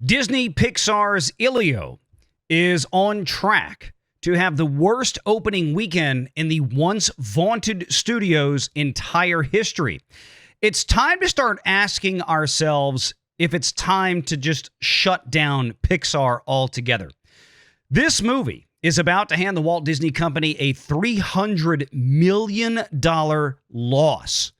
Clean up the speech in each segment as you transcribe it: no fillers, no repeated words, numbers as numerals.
Disney Pixar's Elio is on track to have the worst opening weekend in the once vaunted studio's entire history. It's time to start asking ourselves if it's time to just shut down Pixar altogether. This movie is about to hand the Walt Disney Company a $300 million loss.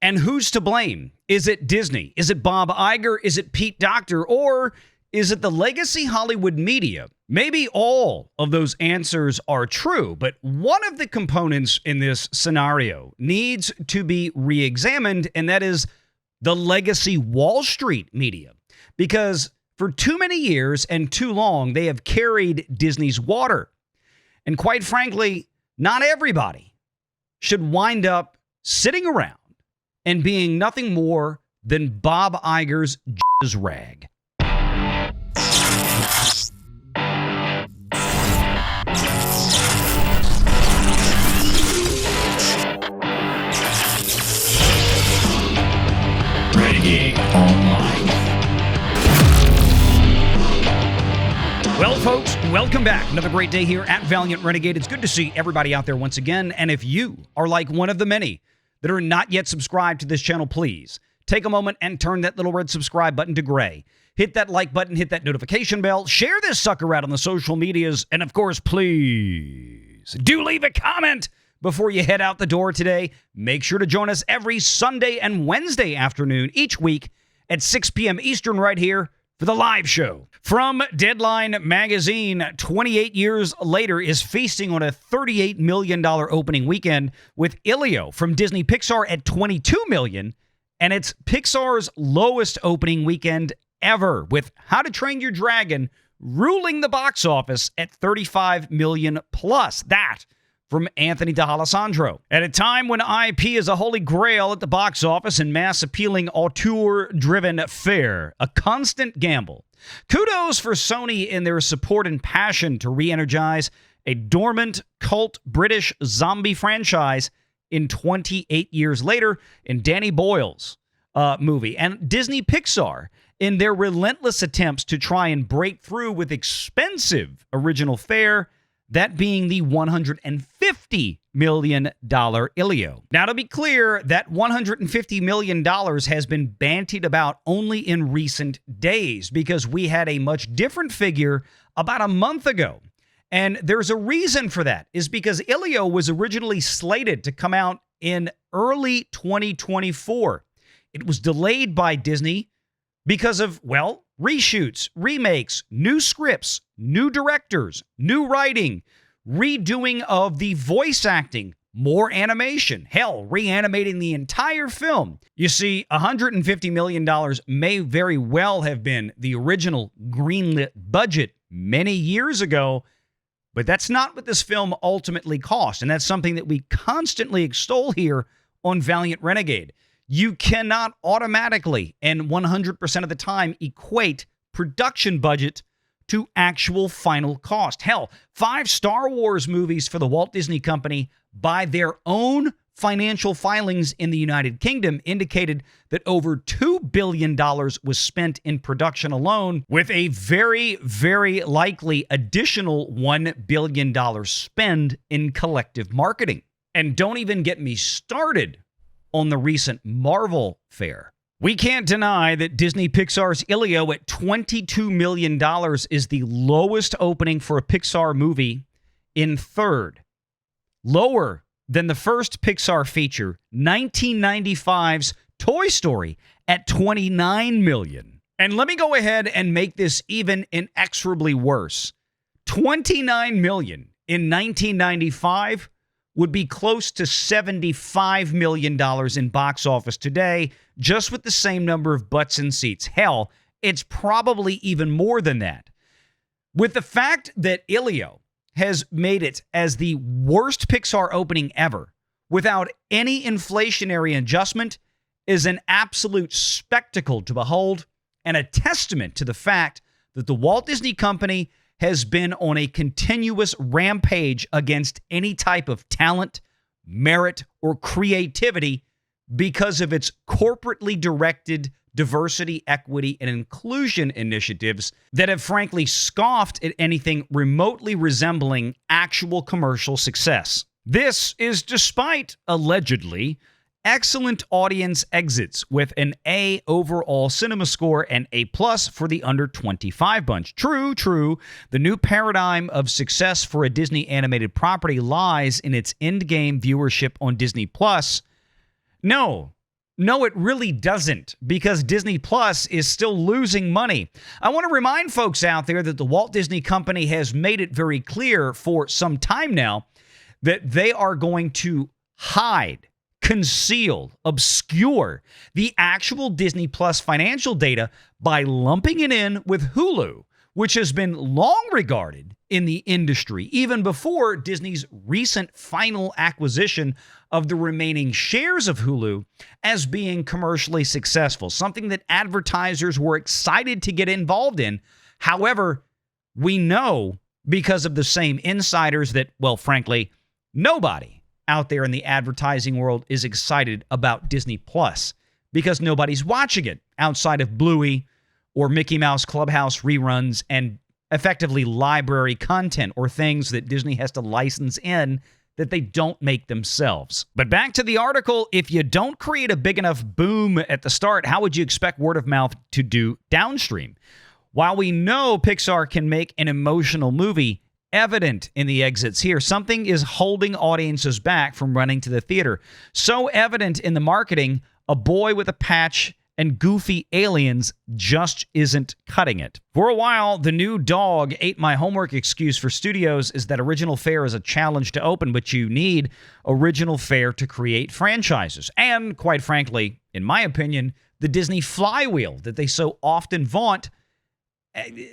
And who's to blame? Is it Disney? Is it Bob Iger? Is it Pete Docter? Or is it the legacy Hollywood media? Maybe all of those answers are true, but one of the components in this scenario needs to be re-examined, and that is the legacy Wall Street media. Because for too many years and too long, they have carried Disney's water. And quite frankly, not everybody should wind up sitting around and being nothing more than Bob Iger's rag. Renegade Online. Well, folks, welcome back. Another great day here at Valiant Renegade. It's good to see everybody out there once again. And if you are like one of the many that are not yet subscribed to this channel, please take a moment and turn that little red subscribe button to gray. Hit that like button, hit that notification bell, share this sucker out on the social medias, and of course, please do leave a comment before you head out the door today. Make sure to join us every Sunday and Wednesday afternoon each week at 6 p.m. Eastern right here for the live show. From Deadline Magazine, 28 years later is feasting on a $38 million opening weekend, with Elio from Disney Pixar at $22 million, and it's Pixar's lowest opening weekend ever, with How to Train Your Dragon ruling the box office at $35 million plus. That from Anthony D'Alessandro. At a time when IP is a holy grail at the box office and mass-appealing auteur-driven fare, a constant gamble. Kudos for Sony in their support and passion to re-energize a dormant cult British zombie franchise in 28 years later in Danny Boyle's movie, and Disney Pixar in their relentless attempts to try and break through with expensive original fare, that being the $150 million Elio. Now, to be clear, that $150 million has been bantied about only in recent days, because we had a much different figure about a month ago. And there's a reason for that, is because Elio was originally slated to come out in early 2024. It was delayed by Disney because of, well, reshoots, remakes, new scripts, new directors, new writing, redoing of the voice acting, more animation, hell, reanimating the entire film. You see, $150 million may very well have been the original greenlit budget many years ago, but that's not what this film ultimately cost, and that's something that we constantly extol here on Valiant Renegade. You cannot automatically and 100% of the time equate production budget to actual final cost. Hell, 5 Star Wars movies for the Walt Disney Company, by their own financial filings in the United Kingdom, indicated that over $2 billion was spent in production alone, with a very, very likely additional $1 billion spend in collective marketing. And don't even get me started on the recent Marvel fare. We can't deny that Disney Pixar's Elio at $22 million is the lowest opening for a Pixar movie in third. Lower than the first Pixar feature, 1995's Toy Story, at $29 million. And let me go ahead and make this even inexorably worse. $29 million in 1995 would be close to $75 million in box office today, just with the same number of butts and seats. Hell, it's probably even more than that. With the fact that Elio has made it as the worst Pixar opening ever, without any inflationary adjustment, is an absolute spectacle to behold, and a testament to the fact that the Walt Disney Company has been on a continuous rampage against any type of talent, merit, or creativity because of its corporately directed diversity, equity, and inclusion initiatives that have frankly scoffed at anything remotely resembling actual commercial success. This is despite, allegedly, excellent audience exits with an A overall cinema score and A+ for the under 25 bunch. True. The new paradigm of success for a Disney animated property lies in its endgame viewership on Disney+. No, it really doesn't, because Disney Plus is still losing money. I want to remind folks out there that the Walt Disney Company has made it very clear for some time now that they are going to hide, conceal, obscure the actual Disney Plus financial data by lumping it in with Hulu, which has been long regarded in the industry, even before Disney's recent final acquisition of the remaining shares of Hulu, as being commercially successful, something that advertisers were excited to get involved in. However, we know because of the same insiders that, well, frankly, nobody out there in the advertising world is excited about Disney Plus, because nobody's watching it outside of Bluey or Mickey Mouse Clubhouse reruns and effectively library content, or things that Disney has to license in that they don't make themselves. But back to the article, if you don't create a big enough boom at the start, how would you expect word of mouth to do downstream? While we know Pixar can make an emotional movie, evident in the exits here, something is holding audiences back from running to the theater. So evident in the marketing, a boy with a patch and goofy aliens just isn't cutting it. For a while, the new dog ate my homework excuse for studios is that original fare is a challenge to open, but you need original fare to create franchises. And quite frankly, in my opinion, the Disney flywheel that they so often vaunt,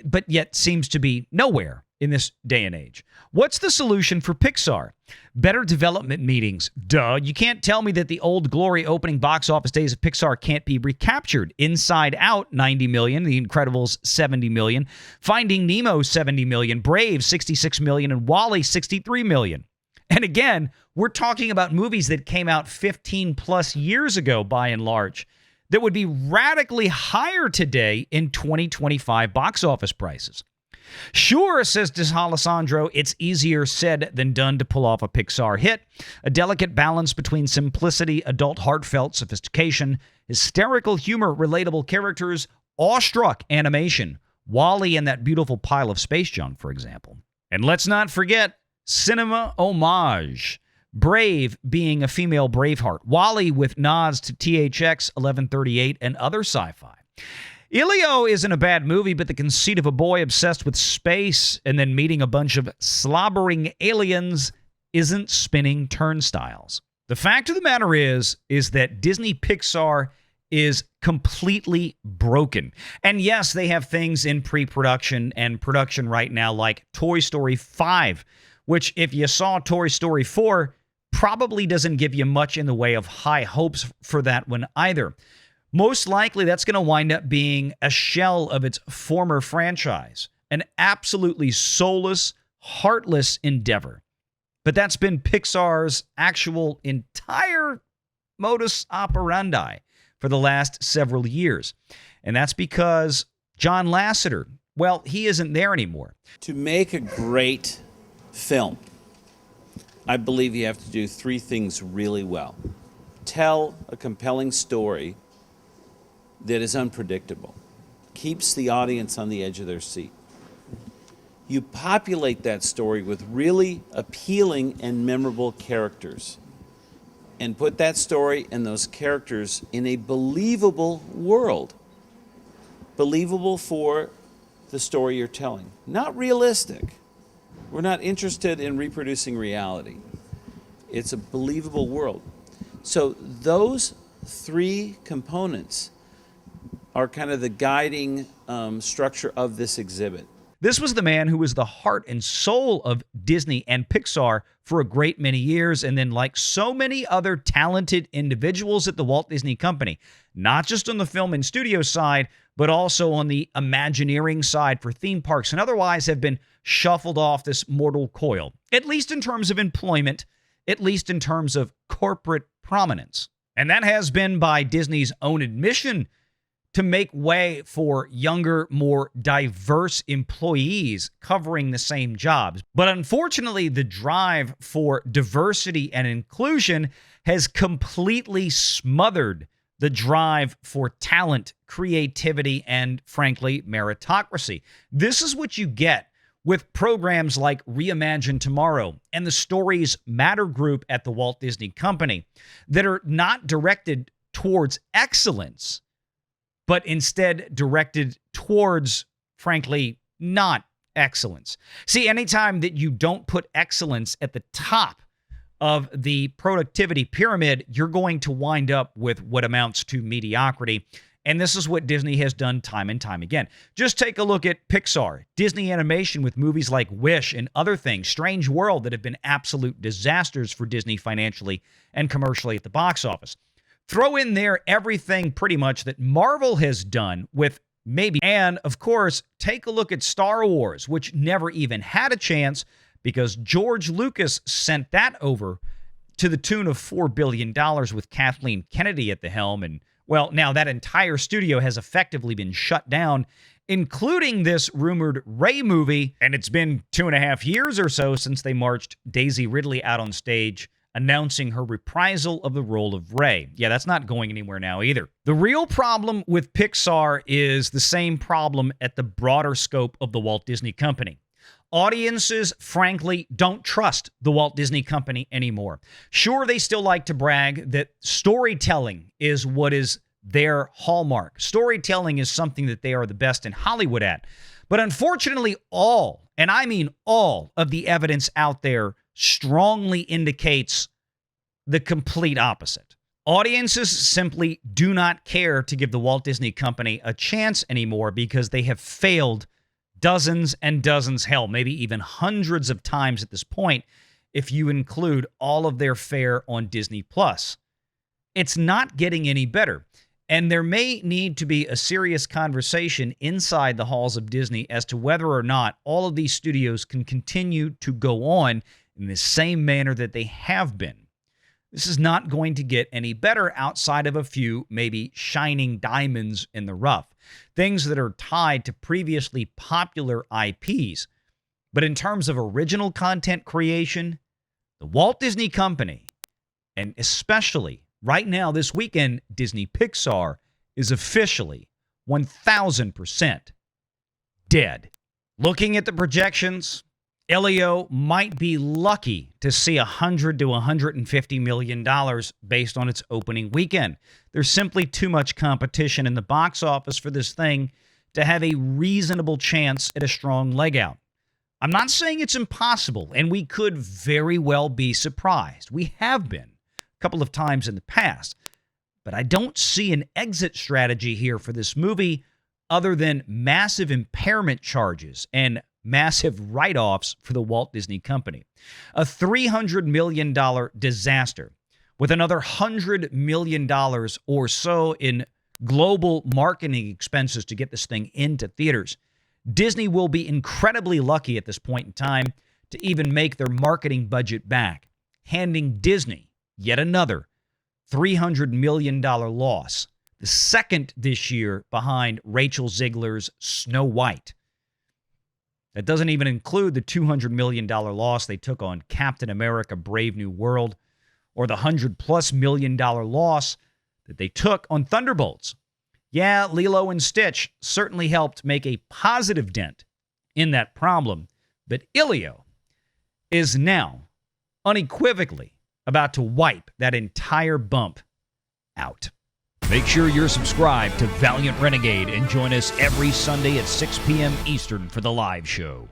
but yet seems to be nowhere in this day and age. What's the solution for Pixar? Better development meetings. Duh. You can't tell me that the old glory opening box office days of Pixar can't be recaptured. Inside Out, 90 million. The Incredibles, 70 million. Finding Nemo, 70 million. Brave, 66 million. And WALL-E, 63 million. And again, we're talking about movies that came out 15 plus years ago, by and large, that would be radically higher today in 2025 box office prices. Sure, says Alessandro, it's easier said than done to pull off a Pixar hit. A delicate balance between simplicity, adult heartfelt sophistication, hysterical humor, relatable characters, awestruck animation. WALL-E and that beautiful pile of space junk, for example. And let's not forget cinema homage. Brave being a female Braveheart. WALL-E with nods to THX 1138 and other sci-fi. Elio isn't a bad movie, but the conceit of a boy obsessed with space and then meeting a bunch of slobbering aliens isn't spinning turnstiles. The fact of the matter is that Disney Pixar is completely broken. And yes, they have things in pre-production and production right now like Toy Story 5, which if you saw Toy Story 4, probably doesn't give you much in the way of high hopes for that one either. Most likely, that's going to wind up being a shell of its former franchise, an absolutely soulless, heartless endeavor. But that's been Pixar's actual entire modus operandi for the last several years. And that's because John Lasseter, well, he isn't there anymore. To make a great film, I believe you have to do three things really well. Tell a compelling story that is unpredictable, keeps the audience on the edge of their seat. You populate that story with really appealing and memorable characters and put that story and those characters in a believable world. Believable for the story you're telling. Not realistic. We're not interested in reproducing reality. It's a believable world. So those three components are kind of the guiding structure of this exhibit. This was the man who was the heart and soul of Disney and Pixar for a great many years, and then like so many other talented individuals at the Walt Disney Company, not just on the film and studio side, but also on the Imagineering side for theme parks and otherwise have been shuffled off this mortal coil, at least in terms of employment, at least in terms of corporate prominence. And that has been, by Disney's own admission, to make way for younger, more diverse employees covering the same jobs. But unfortunately, the drive for diversity and inclusion has completely smothered the drive for talent, creativity, and frankly, meritocracy. This is what you get with programs like Reimagine Tomorrow and the Stories Matter group at the Walt Disney Company that are not directed towards excellence, but instead directed towards, frankly, not excellence. See, anytime that you don't put excellence at the top of the productivity pyramid, you're going to wind up with what amounts to mediocrity. And this is what Disney has done time and time again. Just take a look at Pixar, Disney Animation with movies like Wish and other things, Strange World, that have been absolute disasters for Disney financially and commercially at the box office. Throw in there everything pretty much that Marvel has done with maybe. And of course, take a look at Star Wars, which never even had a chance because George Lucas sent that over to the tune of $4 billion with Kathleen Kennedy at the helm. And well, now that entire studio has effectively been shut down, including this rumored Rey movie. And it's been 2.5 years or so since they marched Daisy Ridley out on stage announcing her reprisal of the role of Rey. Yeah, that's not going anywhere now either. The real problem with Pixar is the same problem at the broader scope of the Walt Disney Company. Audiences, frankly, don't trust the Walt Disney Company anymore. Sure, they still like to brag that storytelling is what is their hallmark. Storytelling is something that they are the best in Hollywood at. But unfortunately, all, and I mean all, of the evidence out there strongly indicates the complete opposite. Audiences simply do not care to give the Walt Disney Company a chance anymore because they have failed dozens and dozens, hell, maybe even hundreds of times at this point, if you include all of their fare on Disney+. It's not getting any better. And there may need to be a serious conversation inside the halls of Disney as to whether or not all of these studios can continue to go on in the same manner that they have been. This is not going to get any better outside of a few maybe shining diamonds in the rough, things that are tied to previously popular IPs. But in terms of original content creation, the Walt Disney Company, and especially right now this weekend, Disney Pixar, is officially 1,000% dead. Looking at the projections, Elio might be lucky to see $100 to $150 million based on its opening weekend. There's simply too much competition in the box office for this thing to have a reasonable chance at a strong leg out. I'm not saying it's impossible, and we could very well be surprised. We have been a couple of times in the past, but I don't see an exit strategy here for this movie other than massive impairment charges and massive write-offs for the Walt Disney Company. A $300 million disaster with another $100 million or so in global marketing expenses to get this thing into theaters. Disney will be incredibly lucky at this point in time to even make their marketing budget back, handing Disney yet another $300 million loss, the second this year behind Rachel Ziegler's Snow White. That doesn't even include the $200 million loss they took on Captain America Brave New World or the $100+ million loss that they took on Thunderbolts. Yeah, Lilo and Stitch certainly helped make a positive dent in that problem, but Elio is now unequivocally about to wipe that entire bump out. Make sure you're subscribed to Valiant Renegade and join us every Sunday at 6 p.m. Eastern for the live show.